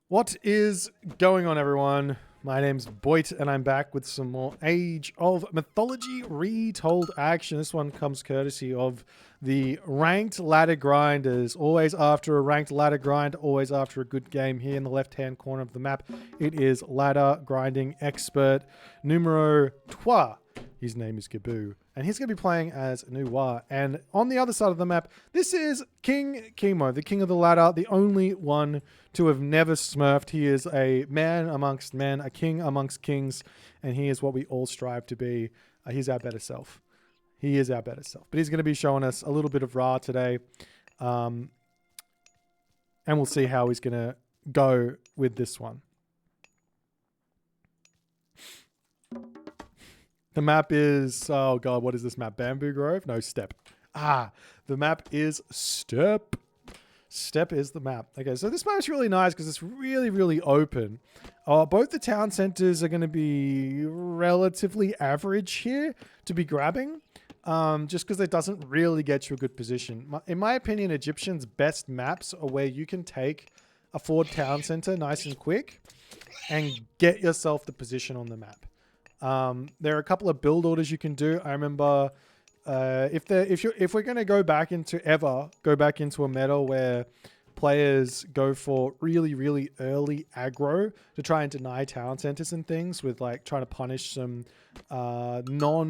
What is going on, everyone? My name's Boit, and I'm back with some more Age of Mythology retold action. This one comes courtesy of the Ranked Ladder Grinders. Always after a Ranked Ladder Grind, always after a good game. Here in the left-hand corner of the map, it is Ladder Grinding Expert numero 3. His name is Gaboo, and he's going to be playing as Noir. And on the other side of the map, this is King Kimo, the king of the ladder, the only one to have never smurfed. He is a man amongst men, a king amongst kings, and he is what we all strive to be. He's our better self. He is our better self. But he's going to be showing us a little bit of Ra today, and we'll see how he's going to go with this one. The map is, oh god, what is this map? Bamboo Grove? No, Steppe. The map is Steppe. Steppe is the map. Okay, so this map's really nice because it's really, really open. Both the town centers are going to be relatively average here to be grabbing, just because it doesn't really get you a good position. In my opinion, Egyptian's best maps are where you can take a forward town center nice and quick and get yourself the position on the map. There are a couple of build orders you can do. I remember if we're going to go back into a meta where players go for really, really early aggro to try and deny town centers and things, with like trying to punish some non-strict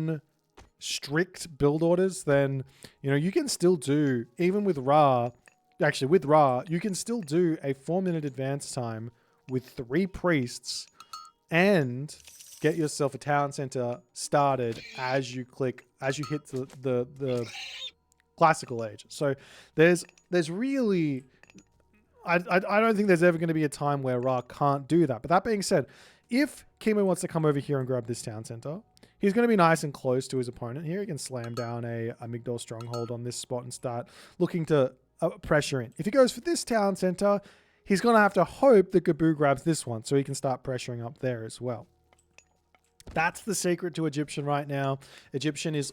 build orders, then you can still do, even with Ra, you can still do a 4-minute advance time with 3 priests and get yourself a town center started as you hit the classical age. So there's really, I don't think there's ever going to be a time where Ra can't do that. But that being said, if Kimo wants to come over here and grab this town center, he's going to be nice and close to his opponent here. He can slam down a Migdol stronghold on this spot and start looking to pressure in. If he goes for this town center, he's going to have to hope that Gaboo grabs this one so he can start pressuring up there as well. That's the secret to Egyptian right now. Egyptian's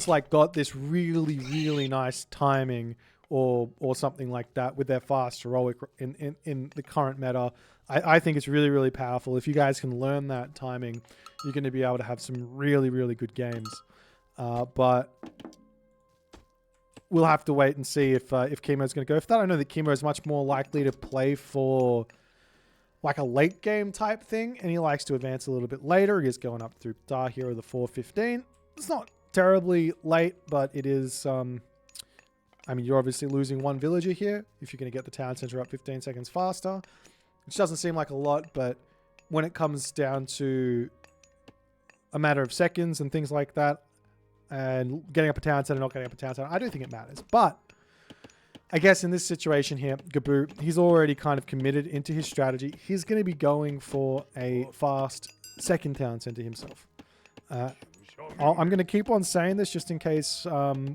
like got this really, really nice timing or something like that with their fast heroic in the current meta. I think it's really, really powerful. If you guys can learn that timing, you're going to be able to have some really, really good games. But we'll have to wait and see if Kimo's going to go for that. I know that Kimo is much more likely to play for like a late game type thing, and he likes to advance a little bit later. He is going up through Star Hero the 415. It's not terribly late, but it is, I mean, you're obviously losing 1 villager here if you're going to get the town center up 15 seconds faster, which doesn't seem like a lot, but when it comes down to a matter of seconds and things like that, and getting up a town center, not getting up a town center, I do think it matters. But I guess in this situation here, Gaboo, he's already kind of committed into his strategy. He's going to be going for a fast second town center himself. I'm going to keep on saying this just in case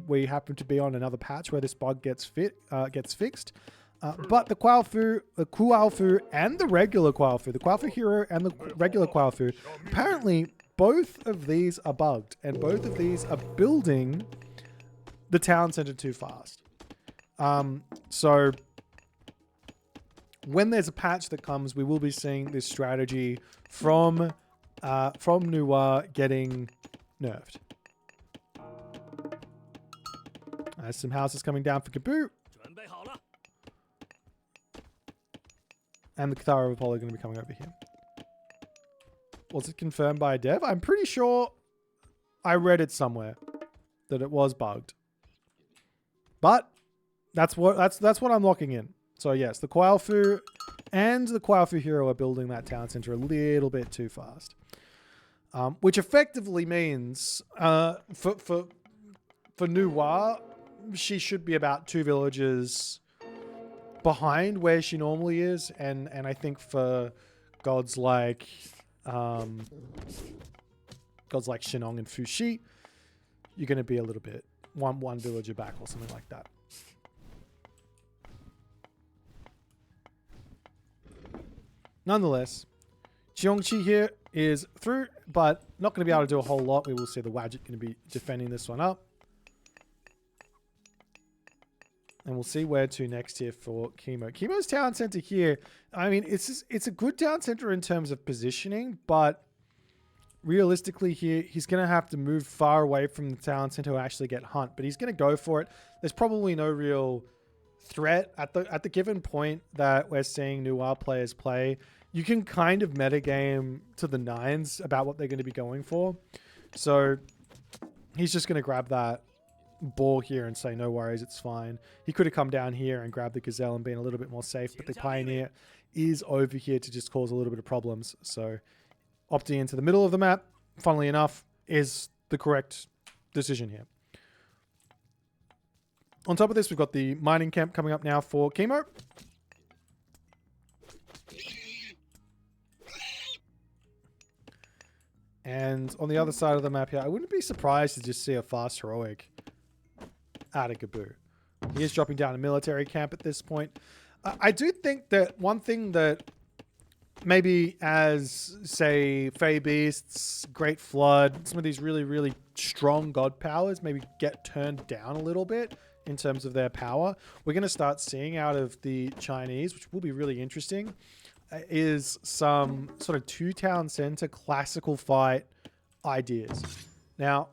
we happen to be on another patch where this bug gets fixed. But the Kualfu and the regular Kualfu, the Kualfu Hero and the regular Kualfu, apparently both of these are bugged, and both of these are building the town center too fast. So when there's a patch that comes, we will be seeing this strategy from Noir getting nerfed. There's some houses coming down for Gaboo. And the Cathar of Apollo are going to be coming over here. Was it confirmed by a dev? I'm pretty sure I read it somewhere that it was bugged. But that's what I'm locking in. So yes, the Kualfu and the Kualfu Hero are building that town center a little bit too fast, which effectively means for Noir, she should be about 2 villages behind where she normally is, and I think for gods like Shinong and Fushi, you're going to be a little bit one villager back or something like that. Nonetheless, Cheongchi here is through, but not going to be able to do a whole lot. We will see the Wadjet going to be defending this one up. And we'll see where to next here for Kimo. Kimo's town center here, I mean, it's a good town center in terms of positioning, but realistically here, he's going to have to move far away from the town center to actually get hunt, but he's going to go for it. There's probably no real threat at the given point that we're seeing Noir players play. You can kind of metagame to the nines about what they're going to be going for. So he's just going to grab that ball here and say, no worries, it's fine. He could have come down here and grabbed the Gazelle and been a little bit more safe, but the Pioneer is over here to just cause a little bit of problems. So opting into the middle of the map, funnily enough, is the correct decision here. On top of this, we've got the mining camp coming up now for Kimo. And on the other side of the map here, I wouldn't be surprised to just see a fast heroic out of Gaboo. He is dropping down a military camp at this point. I do think that one thing that maybe as, say, Fey Beasts, Great Flood, some of these really, really strong god powers maybe get turned down a little bit in terms of their power. We're going to start seeing out of the Chinese, which will be really interesting, is some sort of two-town center classical fight ideas. Now,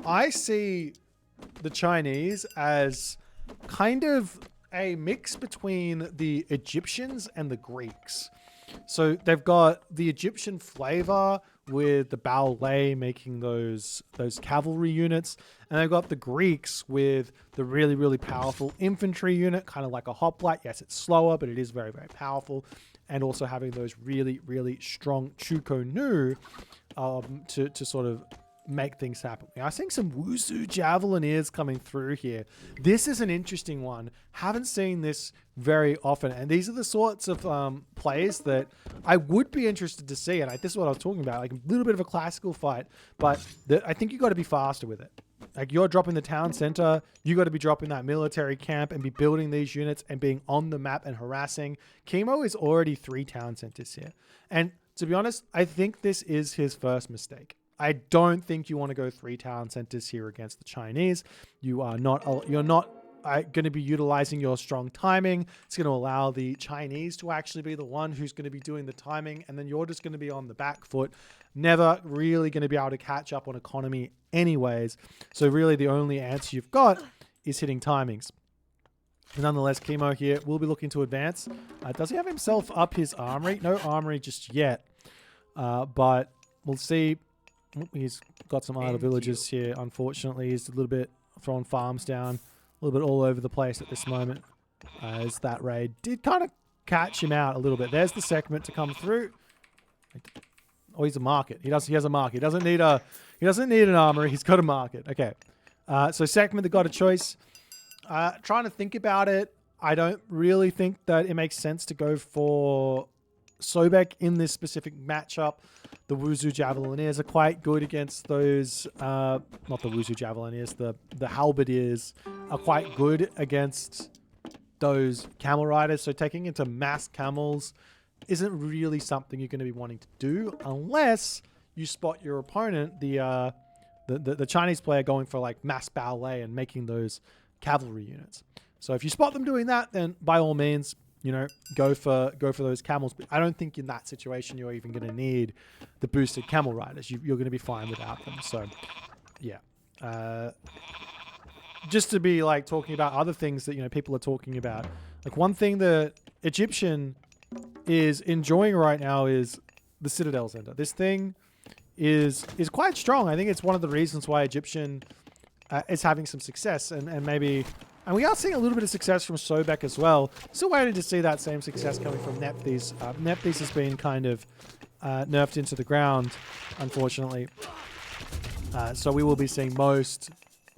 I see the Chinese as kind of a mix between the Egyptians and the Greeks. So they've got the Egyptian flavor with the ballet making those cavalry units, and they've got the Greeks with the really, really powerful infantry unit, kind of like a hoplite. Yes, it's slower, but it is very, very powerful, and also having those really, really strong Chuko Nu to sort of make things happen. Now, I'm seeing some Wusu Javelineers coming through here. This is an interesting one. Haven't seen this very often, and these are the sorts of plays that I would be interested to see, and this is what I was talking about, like a little bit of a classical fight, but I think you got to be faster with it. Like, you're dropping the town center, you got to be dropping that military camp and be building these units and being on the map and harassing. Kimo is already 3 town centers here, and to be honest, I think this is his first mistake. I don't think you want to go 3 town centers here against the Chinese. You're not going to be utilizing your strong timing. It's going to allow the Chinese to actually be the one who's going to be doing the timing, and then you're just going to be on the back foot, never really going to be able to catch up on economy anyways. So really the only answer you've got is hitting timings. Nonetheless, Kimo here will be looking to advance. Does he have himself up his armory? No armory just yet, but we'll see. He's got some idle villagers here. Unfortunately, he's a little bit throwing farms down, a little bit all over the place at this moment. As that raid did kind of catch him out a little bit. There's the segment to come through. Oh, he's a market. He has a market. He doesn't need an armory. He's got a market. Okay. So segment that got a choice. Trying to think about it. I don't really think that it makes sense to go for Sobek in this specific matchup. The Wuzu Javelineers are quite good against those, not the Wuzu Javelineers, the Halberdiers are quite good against those camel riders. So taking into mass camels isn't really something you're going to be wanting to do unless you spot your opponent, the Chinese player, going for like mass ballet and making those cavalry units. So if you spot them doing that, then by all means, you know, go for those camels. But I don't think in that situation you're even going to need the boosted camel riders. You're going to be fine without them. So, yeah. Just to be like talking about other things that, you know, people are talking about. Like, one thing that Egyptian is enjoying right now is the Citadel Center. This thing is quite strong. I think it's one of the reasons why Egyptian is having some success, and maybe. And we are seeing a little bit of success from Sobek as well. Still waiting to see that same success coming from Nephthys. Nephthys has been kind of nerfed into the ground, unfortunately. So we will be seeing most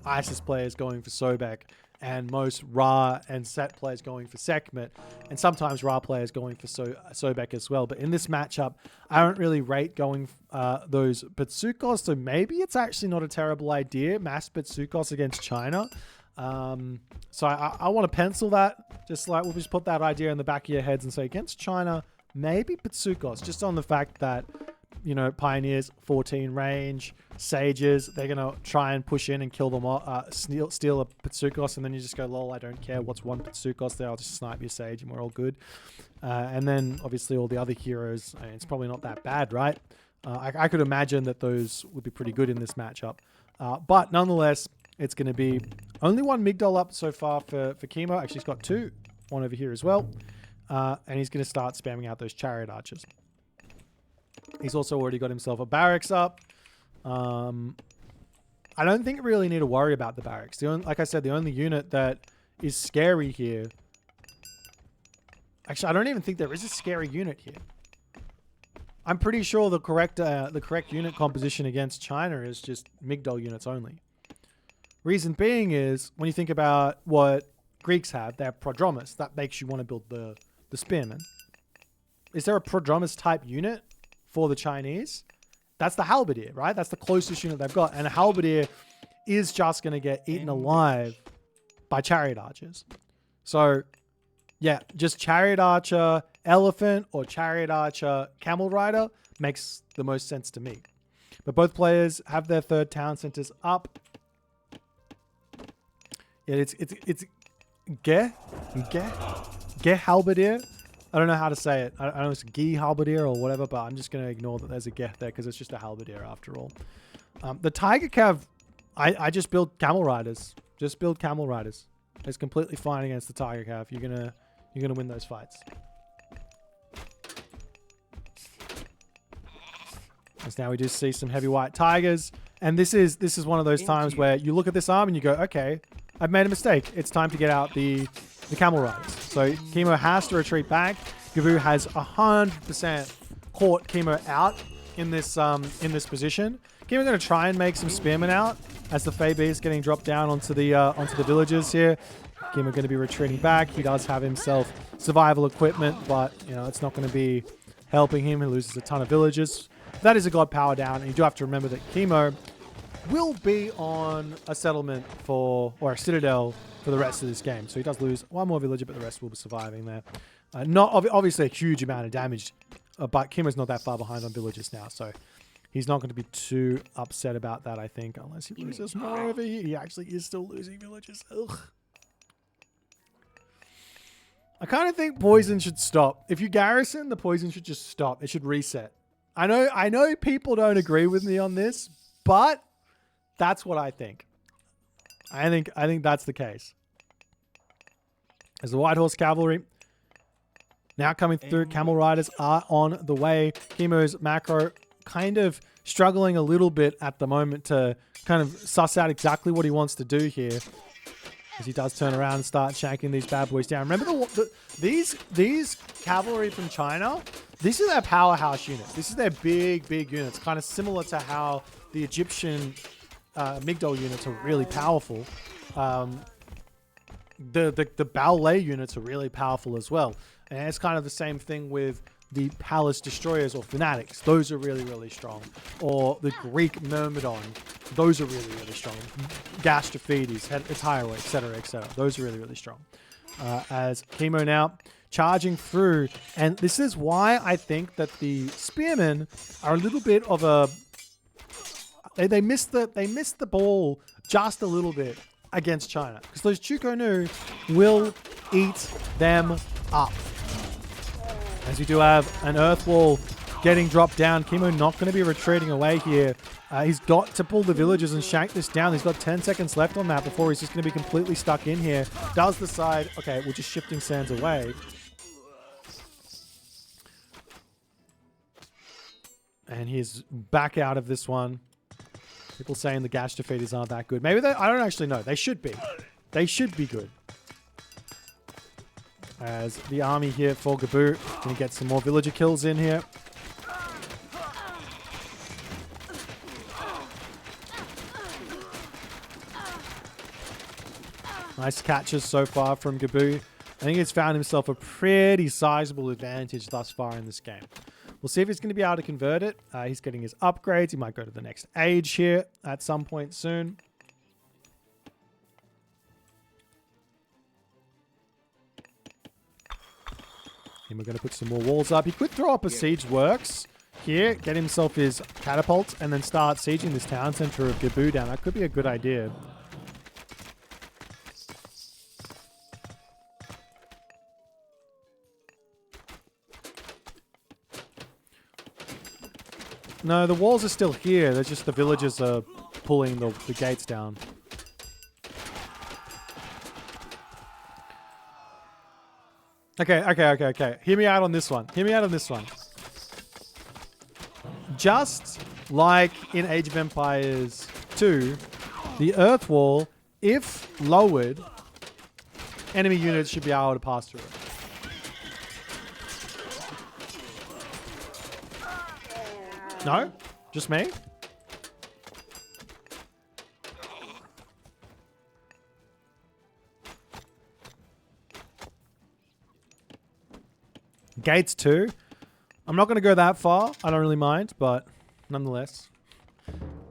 ISIS players going for Sobek, and most Ra and Set players going for Sekhmet, and sometimes Ra players going for Sobek as well. But in this matchup, I don't really rate going those Betsukos, so maybe it's actually not a terrible idea, mass Betsukos against China. So I want to pencil that. We'll just put that idea in the back of your heads and say, against China, maybe Betsukos, just on the fact that you know, Pioneers, 14 range, Sages, they're going to try and push in and kill them all, steal a Pitsukos, and then you just go, lol, I don't care what's one Pitsukos there, I'll just snipe your Sage and we're all good. And then obviously all the other heroes, I mean, it's probably not that bad, right? I could imagine that those would be pretty good in this matchup. But nonetheless, it's going to be only one Migdol up so far for Kimo. Actually, he's got two. One over here as well. And he's going to start spamming out those Chariot Archers. He's also already got himself a barracks up. I don't think we really need to worry about the barracks. Like I said, the only unit that is scary here... Actually, I don't even think there is a scary unit here. I'm pretty sure the correct unit composition against China is just Migdol units only. Reason being is, when you think about what Greeks have, they have Prodromus. That makes you want to build the Spearmen. Is there a Prodromus type unit for the Chinese? That's the Halberdier, right? That's the closest unit they've got. And a Halberdier is just going to get eaten alive by Chariot Archers. So, yeah, just Chariot Archer Elephant or Chariot Archer Camel Rider makes the most sense to me. But both players have their third town centers up. Yeah, it's Ge Halberdier. I don't know how to say it. I don't know if it's Ge Halberdier or whatever, but I'm just going to ignore that there's a Ge there because it's just a Halberdier after all. The Tiger Cav, I just build Camel Riders. Just build Camel Riders. It's completely fine against the Tiger Cav. You're gonna win those fights. As now we just see some heavy white tigers, and this is one of those times where you look at this arm and you go, okay, I've made a mistake. It's time to get out the Camel Riders. So Kimo has to retreat back. Gabu has 100% caught Kimo out in this position. Kimo's going to try and make some spearmen out as the Fei B is getting dropped down onto the villagers here. Kimo going to be retreating back. He does have himself survival equipment, but you know it's not going to be helping him. He loses a ton of villagers. That is a god power down, and you do have to remember that Kimo will be on a settlement or a citadel for the rest of this game. So he does lose one more villager, but the rest will be surviving there. Not obviously a huge amount of damage, but Kimo's not that far behind on villagers now, so he's not going to be too upset about that, I think, unless he loses more over here. He actually is still losing villagers. Ugh. I kind of think poison should stop. If you garrison, the poison should just stop. It should reset. I know people don't agree with me on this, but that's what I think. I think that's the case. As the White Horse Cavalry now coming through, Camel Riders are on the way. Kimo's macro kind of struggling a little bit at the moment to kind of suss out exactly what he wants to do here. As he does turn around and start shanking these bad boys down. Remember these cavalry from China? This is their powerhouse units. This is their big units. Kind of similar to how the Egyptian Migdol units are really powerful. The ballet units are really powerful as well. And it's kind of the same thing with the Palace Destroyers or Fanatics. Those are really strong. Or the Greek Myrmidon. Those are really strong. Gastrophedes, Tyro, etc. Those are really strong. As Kimo now charging through. And this is why I think that the Spearmen are a little bit of a... They missed the ball just a little bit against China. Because those Chukonu will eat them up. As you do have an Earth Wall getting dropped down. Kimo not going to be retreating away here. He's got to pull the villagers and shank this down. He's got 10 seconds left on that before he's just going to be completely stuck in here. Does decide, okay, we're just shifting sands away. And he's back out of this one. People saying the Gash defeaters aren't that good. Maybe I don't actually know. They should be. They should be good. As the army here for Gabu going to get some more villager kills in here. Nice catches so far from Gabu. I think he's found himself a pretty sizable advantage thus far in this game. We'll see if he's going to be able to convert it. He's getting his upgrades. He might go to the next age here at some point soon. And we're going to put some more walls up. He could throw up a siege works. here, get himself his catapult, and then start sieging this town center of Gabu down. That could be a good idea. No, the walls are still here. They're just the villagers are pulling the gates down. Okay. Hear me out on this one. Just like in Age of Empires 2, the Earth Wall, if lowered, enemy units should be able to pass through it. No? Just me? Gates too. I'm not going to go that far. I don't really mind, but nonetheless.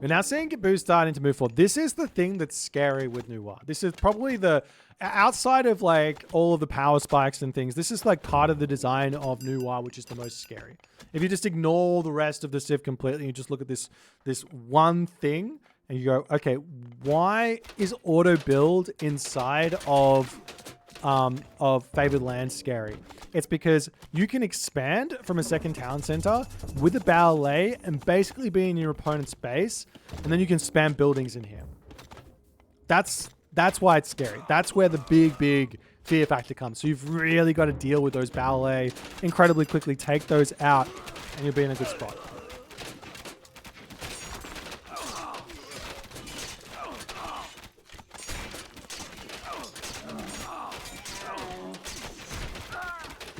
We're now seeing Gabu starting to move forward. This is the thing that's scary with Noir. This is probably the... Outside of like all of the power spikes and things, this is like part of the design of Noir, which is the most scary. If you just ignore the rest of the Civ completely, you just look at this one thing and you go, okay, why is auto build inside of Favored Land scary? It's because you can expand from a second town center with a ballet and basically be in your opponent's base, and then you can spam buildings in here. That's why it's scary. That's where the big fear factor comes. So you've really got to deal with those ballet incredibly quickly, take those out, and you'll be in a good spot.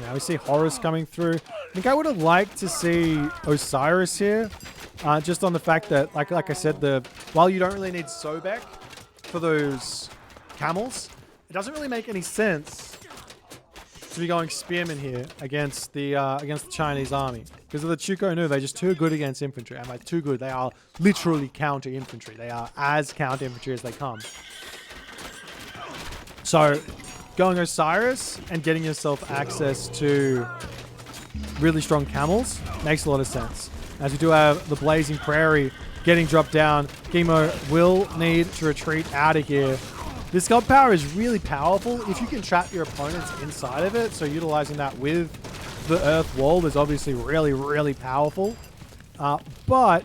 Now we see Horus coming through. I think I would have liked to see Osiris here, just on the fact that, like I said, while you don't really need Sobek for those camels, it doesn't really make any sense to be going spearmen here against the Chinese army because of the Chuko Nu. They're just too good against infantry, and by too good, they are literally counter infantry. They are as counter infantry as they come. So, going Osiris and getting yourself access to really strong camels makes a lot of sense. As we do have the Blazing Prairie getting dropped down, Kimo will need to retreat out of here. This god power is really powerful if you can trap your opponents inside of it, so utilizing that with the Earth Wall is obviously really powerful. But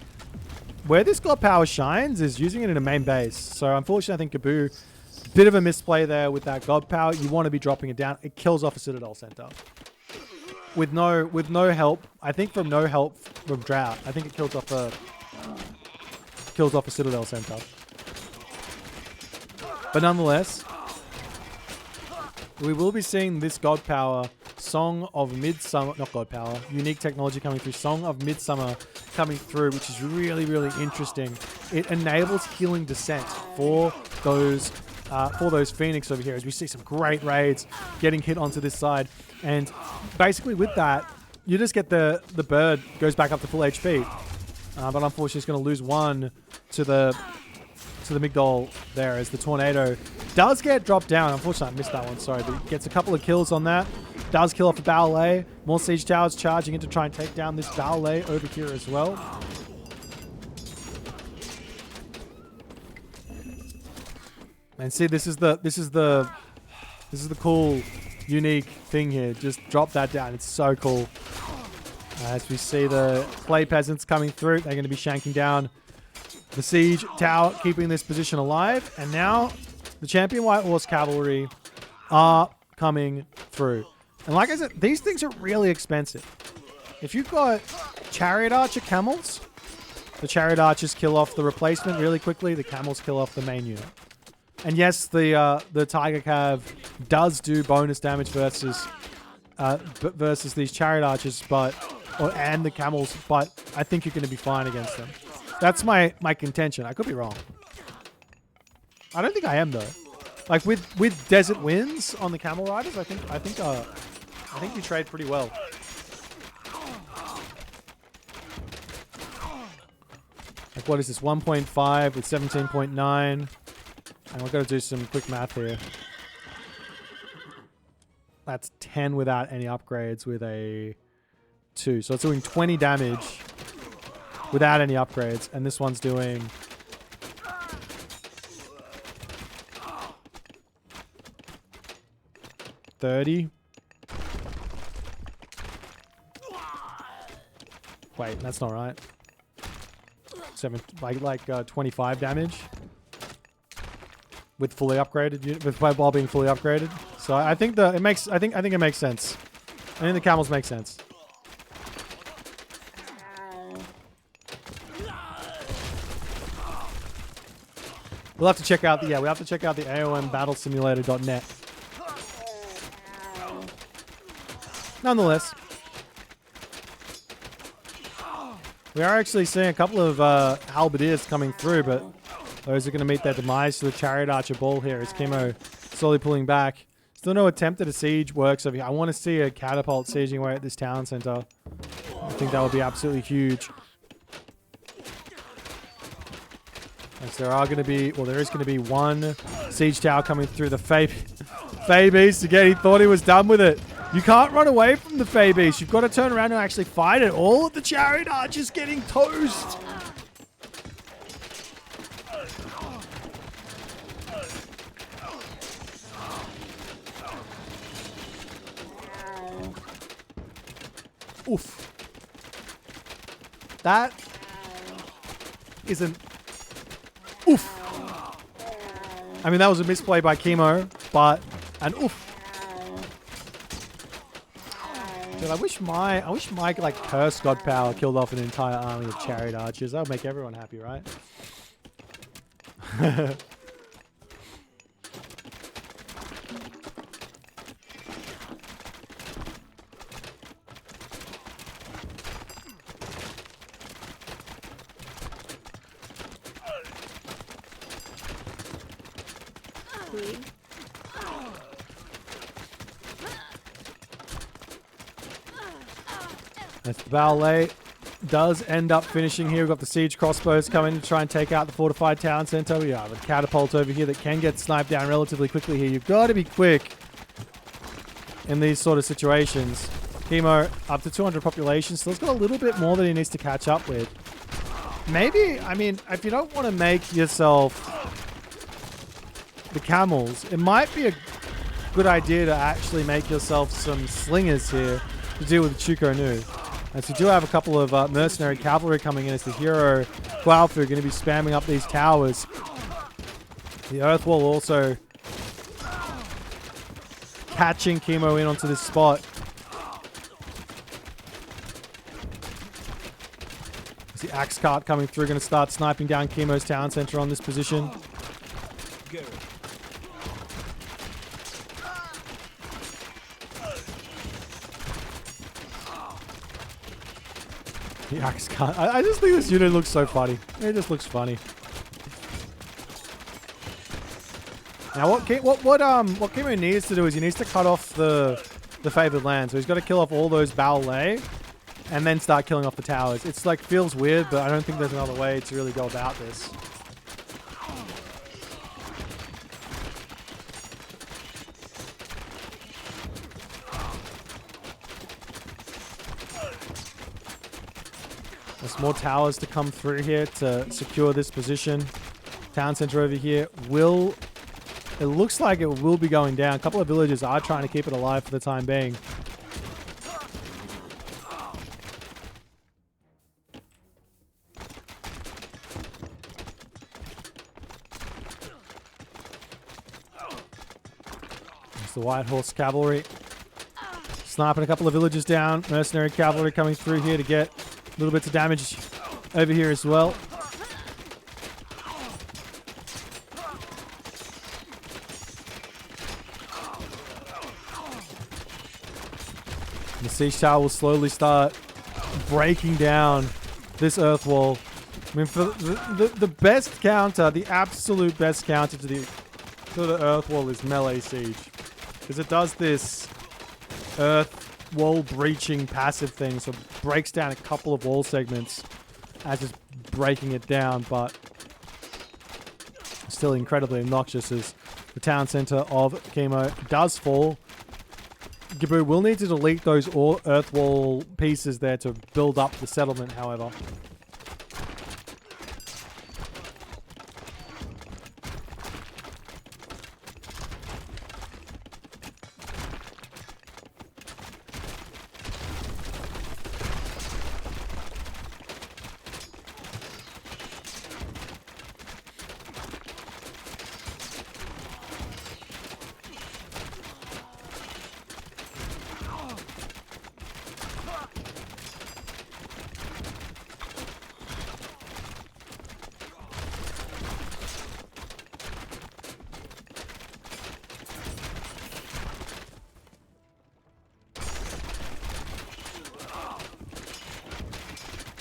where this god power shines is using it in a main base. So unfortunately, I think Gabu, bit of a misplay there with that god power. You want to be dropping it down. It kills off a Citadel Center. With no help, I think from no help from Drought, I think it kills off a Citadel Center. But nonetheless, we will be seeing this god power, Song of Midsummer, not god power, unique technology coming through, Song of Midsummer coming through, which is really interesting. It enables healing descent for those Phoenix over here, as we see some great raids getting hit onto this side. And basically with that, you just get the bird goes back up to full HP. But unfortunately, it's going to lose one to the Migdol there, as the tornado does get dropped down. Unfortunately, I missed that one, sorry, but gets a couple of kills on that. Does kill off the ballet. More siege towers charging in to try and take down this ballet over here as well. And see, this is the cool, unique thing here. Just drop that down. It's so cool. As we see the clay peasants coming through, they're going to be shanking down the siege tower, keeping this position alive. And now the Champion White Horse Cavalry are coming through. And like I said, these things are really expensive. If you've got Chariot Archer camels, the Chariot Archers kill off the replacement really quickly. The camels kill off the main unit. And yes, the Tiger Cav does do bonus damage versus these Chariot Archers, and the camels, but I think you're going to be fine against them. That's my contention. I could be wrong. I don't think I am though. Like with Desert Winds on the Camel Riders, I think we trade pretty well. Like what is this? 1.5 with 17.9. And we've got to do some quick math here. That's 10 without any upgrades with a 2. So it's doing 20 damage without any upgrades. And this one's doing... $30. Wait, that's not right. 25 damage with fully upgraded while being fully upgraded. So I think it makes sense. I think the camels make sense. We'll have to check out the AOMBattleSimulator.net. Nonetheless, we are actually seeing a couple of halberdiers coming through, but those are going to meet their demise to the chariot archer ball here as Kimo slowly pulling back. Still no attempt at a siege works over here. I want to see a catapult sieging away at this town center. I think that would be absolutely huge. As there is going to be one siege tower coming through the Fae Beast again. He thought he was done with it. You can't run away from the Fae Beast. You've got to turn around and actually fight it. All of the chariot archers getting toast. Oof. That isn't... Oof. I mean, that was a misplay by Kimo, but... And oof. Dude, I wish my like curse god power killed off an entire army of chariot archers. That would make everyone happy, right? As the ballet does end up finishing here. We've got the siege crossbows coming to try and take out the fortified town center. We have a catapult over here that can get sniped down relatively quickly here. You've got to be quick in these sort of situations. Kimo up to 200 population. Still's got a little bit more that he needs to catch up with. Maybe, I mean, if you don't want to make yourself the camels, it might be a good idea to actually make yourself some slingers here to deal with the Chuko Nu. As we do have a couple of mercenary cavalry coming in as the hero Gualfu are going to be spamming up these towers. The earth wall also catching Kimo in onto this spot. As the axe cart coming through, going to start sniping down Kimo's town center on this position. The axe cart. I just think this unit looks so funny. It just looks funny. Now what Kimo needs to do is he needs to cut off the favored land. So he's got to kill off all those ballet and then start killing off the towers. It's like feels weird, but I don't think there's another way to really go about this. There's more towers to come through here to secure this position. Town center over here it looks like it will be going down. A couple of villagers are trying to keep it alive for the time being. There's the White Horse Cavalry. Sniping a couple of villagers down. Mercenary Cavalry coming through here to get little bits of damage over here as well. The siege tower will slowly start breaking down this earth wall. I mean, for the best counter, the absolute best counter to the earth wall is melee siege, because it does this earth wall breaching passive thing, so it breaks down a couple of wall segments as it's breaking it down, but still incredibly obnoxious as the town center of Kimo does fall. Gaboo will need to delete those earth wall pieces there to build up the settlement, however.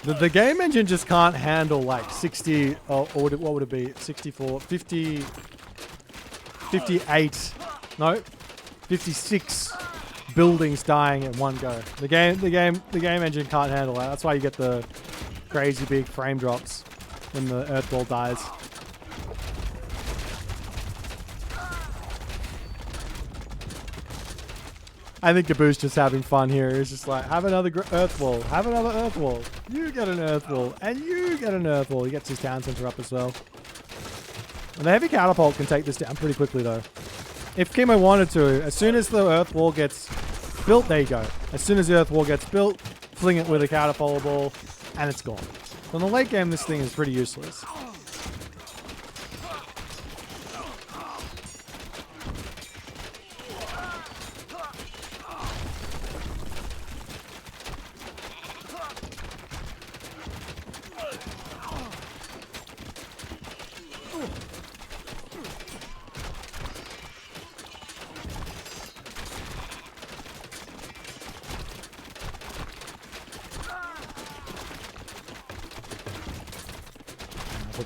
The game engine just can't handle like 60, or what would it be? 64, 50, 58, no, 56 buildings dying in one go. The game engine can't handle that. That's why you get the crazy big frame drops when the earth ball dies. I think Gaboo's just having fun here. He's just like, have another earth wall. Have another earth wall. You get an earth wall. And you get an earth wall. He gets his town center up as well. And the heavy catapult can take this down pretty quickly, though. If Kimo wanted to, as soon as the earth wall gets built, there you go. As soon as the earth wall gets built, fling it with a catapult ball, and it's gone. So in the late game, this thing is pretty useless.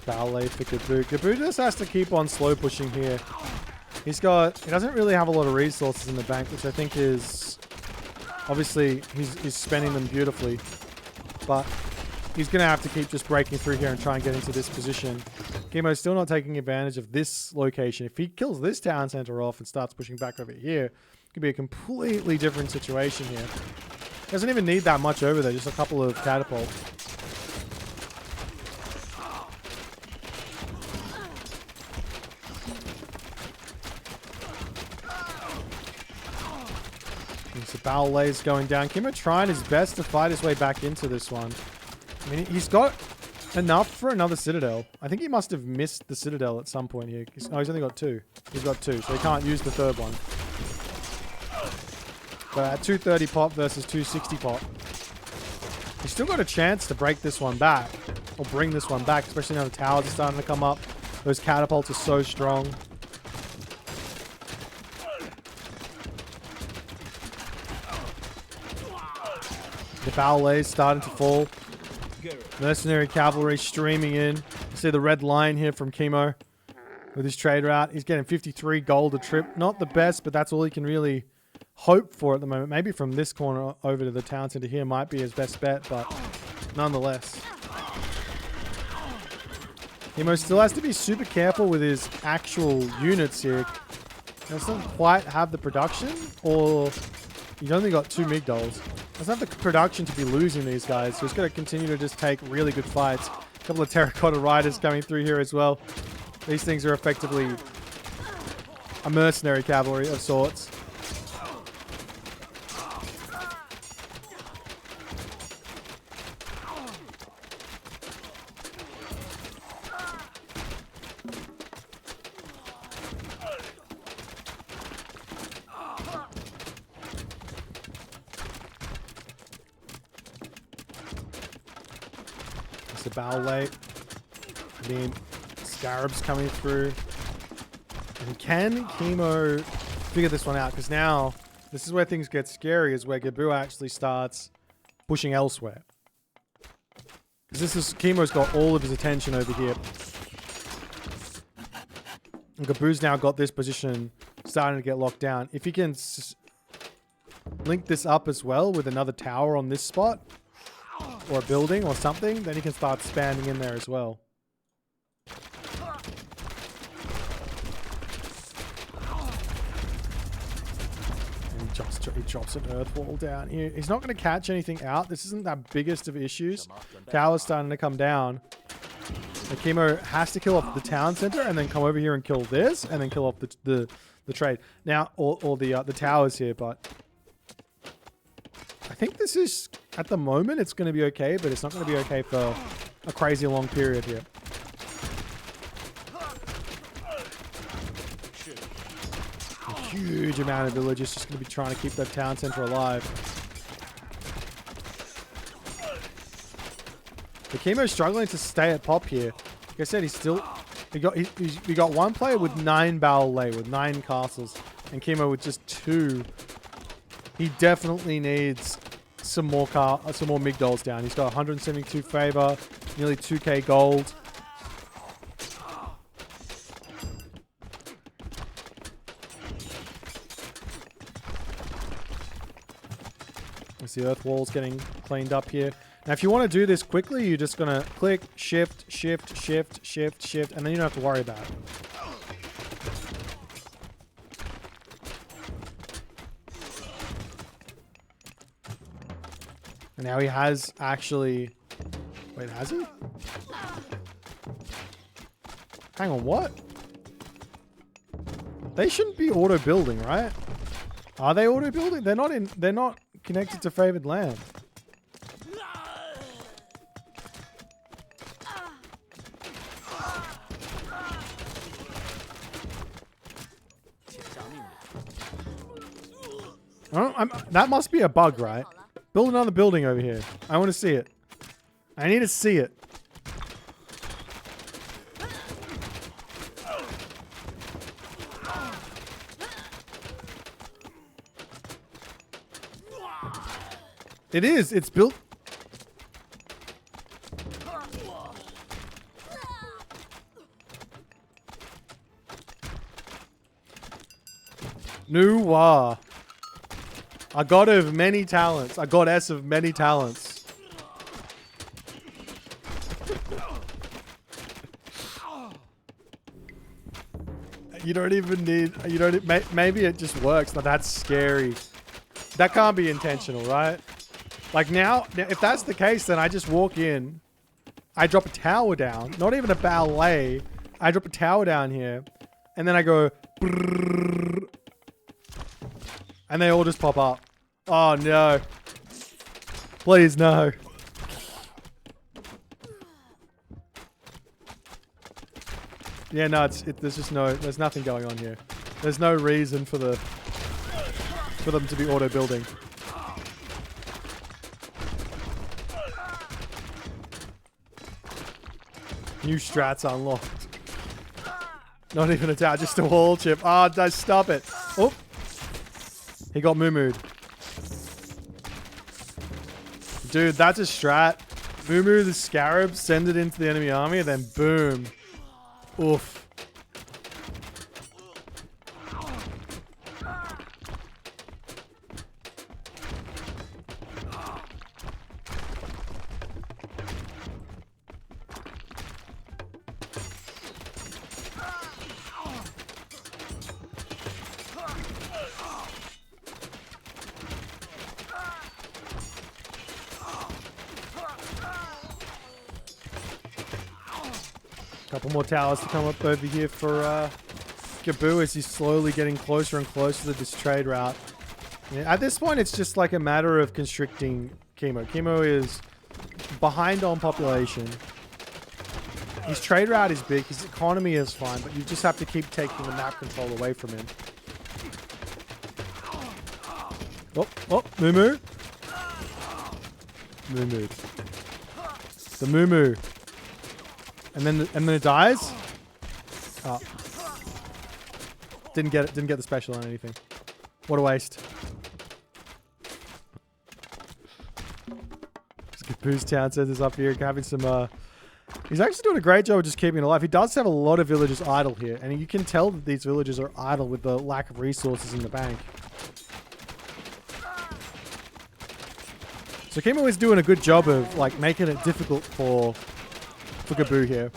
Ballet for Gaboo. Gaboo just has to keep on slow pushing here. He doesn't really have a lot of resources in the bank, which I think is obviously he's spending them beautifully, but he's gonna have to keep just breaking through here and try and get into this position. Kimo's still not taking advantage of this location. If he kills this town center off and starts pushing back over here, it could be a completely different situation here. Doesn't even need that much over there, just a couple of catapults. So Ballet's going down. Kimo trying his best to fight his way back into this one. I mean, he's got enough for another Citadel. I think he must have missed the Citadel at some point here. He's only got 2. He's got 2, so he can't use the third one. But at 230 pop versus 260 pop, he's still got a chance to break this one back, or bring this one back, especially now the towers are starting to come up. Those catapults are so strong. The ballet's starting to fall. Mercenary cavalry streaming in. You see the red line here from Kimo with his trade route. He's getting 53 gold a trip. Not the best, but that's all he can really hope for at the moment. Maybe from this corner over to the town center here might be his best bet, but nonetheless. Kimo still has to be super careful with his actual units here. He doesn't quite have the production, or he's only got 2 Migdols. Doesn't have the production to be losing these guys, so he's got to continue to just take really good fights. A couple of terracotta riders coming through here as well. These things are effectively a mercenary cavalry of sorts. The ballet. I mean, scarabs coming through. And can Kimo figure this one out? Because now, this is where things get scary, is where Gaboo actually starts pushing elsewhere. Because Kimo's got all of his attention over here. And Gaboo's now got this position starting to get locked down. If he can link this up as well with another tower on this spot, or a building or something, then he can start spamming in there as well. And he drops an earth wall down here. He's not going to catch anything out. This isn't that biggest of issues. Tower's starting to come down. And Kimo has to kill off the town center and then come over here and kill this and then kill off the trade. Now, or the towers here, but I think this is, at the moment, it's going to be okay, but it's not going to be okay for a crazy long period here. A huge amount of villagers just going to be trying to keep that town center alive. The Kimo's struggling to stay at pop here. Like I said, we got one player with 9 ballet, with 9 castles, and Kimo with just 2. He definitely needs some more Migdols down. He's got 172 favor, nearly 2k gold. As the earth wall's getting cleaned up here. Now, if you want to do this quickly, you're just going to click, shift, shift, shift, shift, shift, and then you don't have to worry about it. And now he has actually... Wait, has he? Hang on, what? They shouldn't be auto-building, right? Are they auto-building? They're not connected to favored land. That must be a bug, right? Build another building over here. I want to see it. I need to see it. It is. It's built. Nuwa. A god of many talents. A goddess of many talents. You don't even need... Maybe it just works, but that's scary. That can't be intentional, right? Like now, if that's the case, then I just walk in. I drop a tower down. Not even a ballet. I drop a tower down here. And then I go... Brrrr, and they all just pop up. Oh, no. Please, no. Yeah, no, there's nothing going on here. There's no reason for them to be auto-building. New strats unlocked. Not even a tower, just a wall chip. Oh, stop it. Oh. He got moo-mooed. Dude, that's a strat. Moo-moo the scarab, send it into the enemy army, and then boom. Oof. Couple more towers to come up over here for Gabu as he's slowly getting closer and closer to this trade route. Yeah, at this point, it's just like a matter of constricting Kimo. Kimo is behind on population. His trade route is big. His economy is fine, but you just have to keep taking the map control away from him. Oh, moo-moo. Moo-moo. The moo-moo. And then it dies. Oh. Didn't get the special on anything. What a waste. Booze Town says this up here, having some he's actually doing a great job of just keeping it alive. He does have a lot of villagers idle here, and you can tell that these villagers are idle with the lack of resources in the bank. So Kimo is doing a good job of like making it difficult for Gabu here.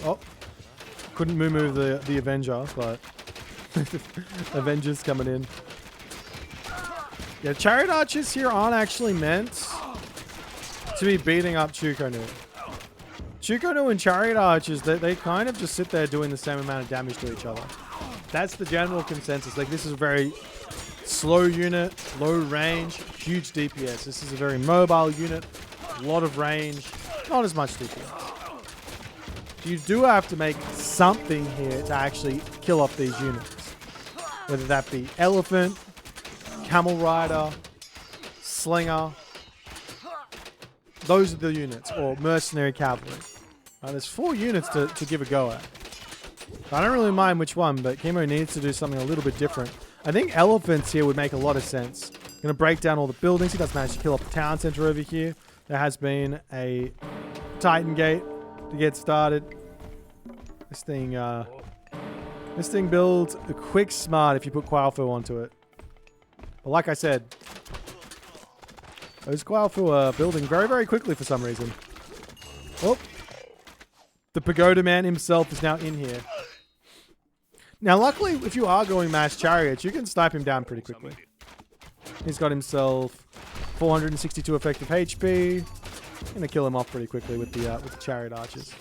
Oh, couldn't moo-moo the Avenger, but Avenger's coming in. Yeah, Chariot Archers here aren't actually meant to be beating up Chukonu. Chukonu and Chariot Archers, they kind of just sit there doing the same amount of damage to each other. That's the general consensus. Like, this is a very slow unit, low range, huge DPS. This is a very mobile unit, a lot of range, not as much DPS. You do have to make something here to actually kill off these units. Whether that be elephant, camel rider, slinger. Those are the units, or mercenary cavalry. There's 4 units to give a go at. I don't really mind which one, but Kimo needs to do something a little bit different. I think elephants here would make a lot of sense. Going to break down all the buildings. He does manage to kill off the town center over here. There has been a Titan gate to get started. This thing builds a quick smart if you put Quailfu onto it. But like I said, those Quailfu are building very, very quickly for some reason. Oh. The Pagoda Man himself is now in here. Now, luckily, if you are going mass chariots, you can snipe him down pretty quickly. He's got himself 462 effective HP. Gonna kill him off pretty quickly with the chariot archers.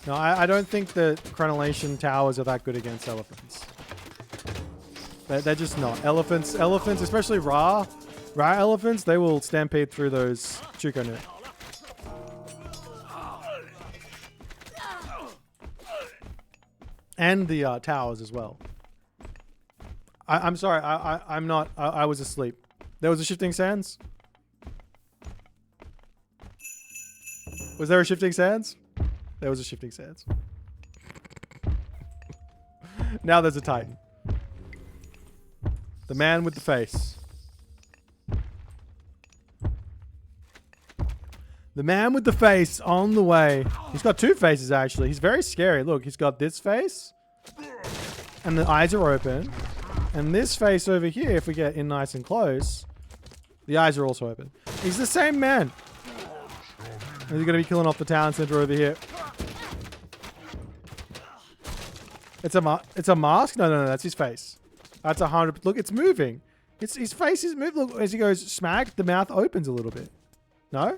No, I don't think the Chronolation towers are that good against elephants. They're just not. Elephants, especially Ra elephants, they will stampede through those Chukonu. And the towers as well. I'm sorry, I'm not. I was asleep. There was a shifting sands? Was there a shifting sands? There was a shifting sands. Now there's a Titan. The man with the face. The man with the face on the way. He's got 2 faces, actually. He's very scary. Look, he's got this face. And the eyes are open. And this face over here, if we get in nice and close, the eyes are also open. He's the same man. And he's going to be killing off the town center over here. It's a mask? No, that's his face. That's 100. Look, it's moving. His face is moving. Look, as he goes smack, the mouth opens a little bit. No?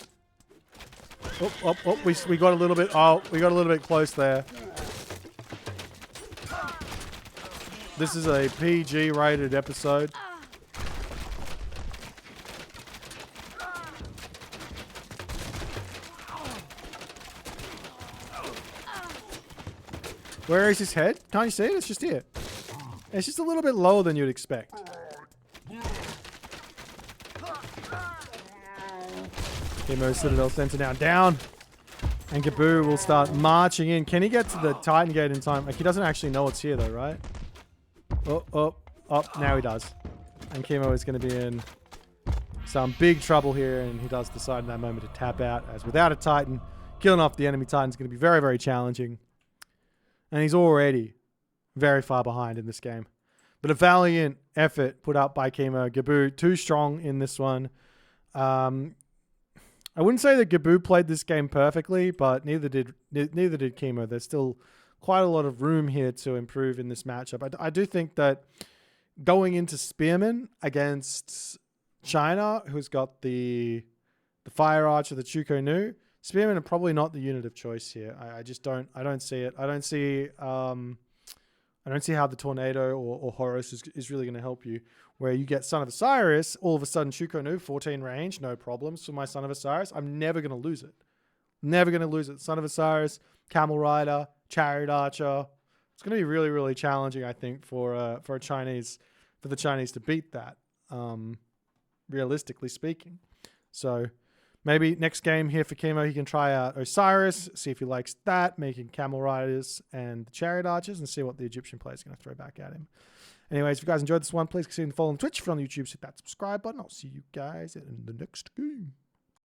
Oh, we got a little bit. Oh, we got a little bit close there. This is a PG rated episode. Where is his head? Can't you see it? It's just here. It's just a little bit lower than you'd expect. Kimo Citadel Center now down. And Gabu will start marching in. Can he get to the Titan Gate in time? Like, he doesn't actually know it's here though, right? Oh, now he does. And Kimo is going to be in some big trouble here, and he does decide in that moment to tap out, as without a Titan, killing off the enemy Titan is going to be very, very challenging. And he's already very far behind in this game. But a valiant effort put up by Kimo. Gabu, too strong in this one. I wouldn't say that Gabu played this game perfectly, but neither did Kimo. There's still quite a lot of room here to improve in this matchup. I do think that going into Spearman against China, who's got the Fire Archer, the Chuko Nu, Spearmen are probably not the unit of choice here. I don't see it. I don't see how the Tornado or Horus is really going to help you. Where you get Son of Osiris, all of a sudden Chuko Nu, 14 range, no problems for my Son of Osiris. I'm never going to lose it. Never going to lose it. Son of Osiris, Camel Rider, Chariot Archer. It's going to be really, really challenging, I think, for the Chinese to beat that. Realistically speaking, so. Maybe next game here for Kimo, he can try out Osiris, see if he likes that, making Camel Riders and Chariot Archers, and see what the Egyptian player is going to throw back at him. Anyways, if you guys enjoyed this one, please consider following Twitch. If you're on YouTube, hit that subscribe button. I'll see you guys in the next game.